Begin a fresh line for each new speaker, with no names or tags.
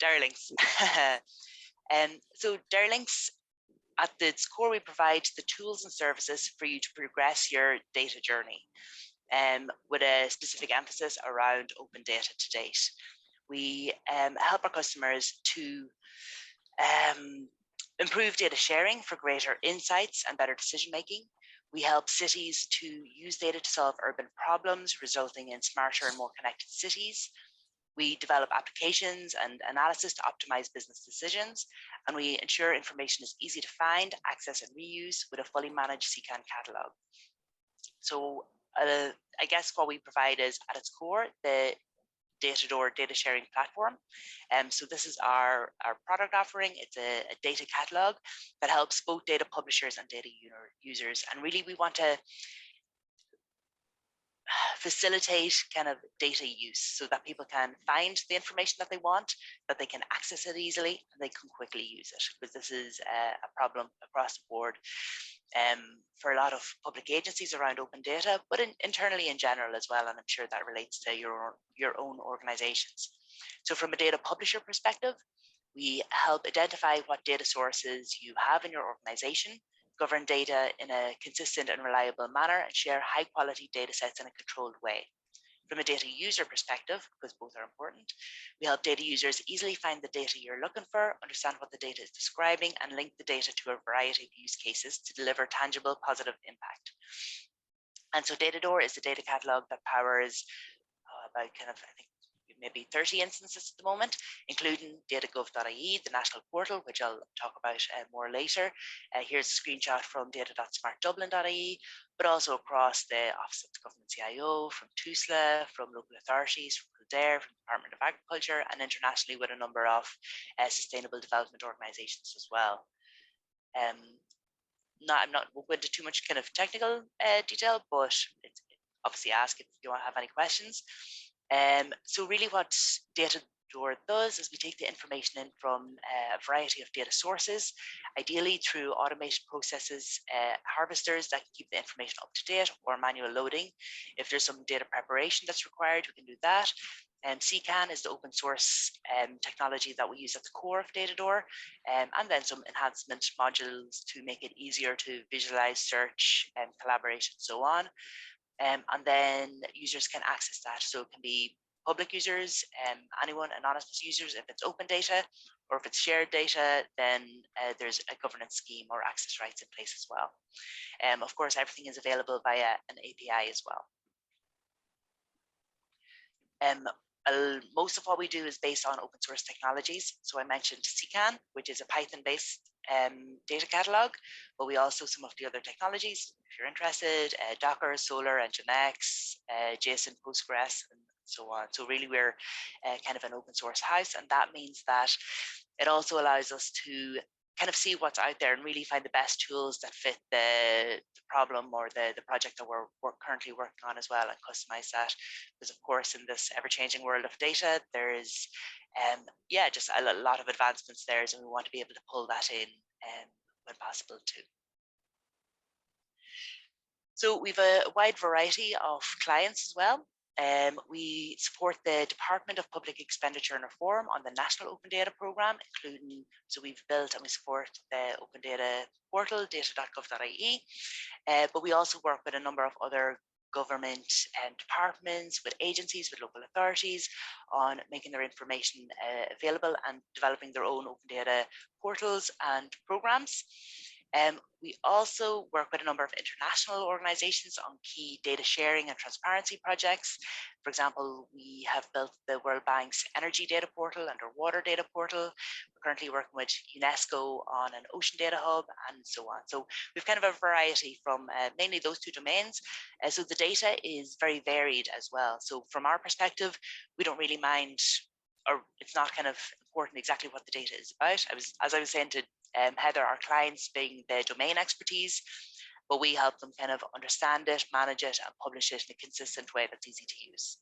Derilinx. So Derilinx, at its core, we provide the tools and services for you to progress your data journey, with a specific emphasis around open data to date. We help our customers to improve data sharing for greater insights and better decision making. We help cities to use data to solve urban problems, resulting in smarter and more connected cities. We develop applications and analysis to optimize business decisions, and we ensure information is easy to find, access, and reuse with a fully managed CCAN catalog. So I guess what we provide is, at its core, the Datador data sharing platform. So this is our product offering. It's a data catalog that helps both data publishers and data users. And really, we want to facilitate kind of data use so that people can find the information that they want, that they can access it easily, and they can quickly use it, because this is a problem across the board for a lot of public agencies around open data, but internally in general as well, and I'm sure that relates to your own organizations. So from a data publisher perspective, we help identify what data sources you have in your organization, govern data in a consistent and reliable manner, and share high quality data sets in a controlled way. From a data user perspective, because both are important, we help data users easily find the data you're looking for, understand what the data is describing, and link the data to a variety of use cases to deliver tangible, positive impact. And so Datador is the data catalog that powers about I think, maybe 30 instances at the moment, including datagov.ie, the national portal, which I'll talk about more later. Here's a screenshot from data.smartdublin.ie, but also across the Office of the Government CIO, from TUSLA, from local authorities, from Kildare, from the Department of Agriculture, and internationally with a number of sustainable development organizations as well. I'm not going into too much kind of technical detail, but obviously ask if you want to have any questions. So really what Datador does is we take the information in from a variety of data sources, ideally through automated processes, harvesters that can keep the information up to date, or manual loading. If there's some data preparation that's required, we can do that. CCAN is the open source technology that we use at the core of Datador, and then some enhancement modules to make it easier to visualize, search, collaborate, and so on. And then users can access that. So it can be public users, anyone, anonymous users if it's open data, or if it's shared data, then there's a governance scheme or access rights in place as well. Of course, everything is available via an API as well. Most of what we do is based on open source technologies. So I mentioned CCAN, which is a Python-based data catalog, but we also some of the other technologies, if you're interested, Docker, Solar, Nginx, JSON, Postgres, and so on. So really we're kind of an open source house, and that means that it also allows us to kind of see what's out there and really find the best tools that fit the problem or the project that we're currently working on as well, and customize that. Because of course, in this ever-changing world of data, there is just a lot of advancements there, and we want to be able to pull that in when possible too. So we've a wide variety of clients as well. We support the Department of Public Expenditure and Reform on the National Open Data Programme, including, so we've built and we support the Open Data portal, data.gov.ie, but we also work with a number of other government departments, with agencies, with local authorities, on making their information available and developing their own open data portals and programs. We also work with a number of international organizations on key data sharing and transparency projects. For example, we have built the World Bank's Energy Data Portal and our Water Data Portal. We're currently working with UNESCO on an Ocean Data Hub, and so on. So we've kind of a variety from mainly those two domains. So the data is very varied as well. So from our perspective, we don't really mind, or it's not kind of important exactly what the data is about. As I was saying to Heather, our clients being the domain expertise, but we help them kind of understand it, manage it, and publish it in a consistent way that's easy to use.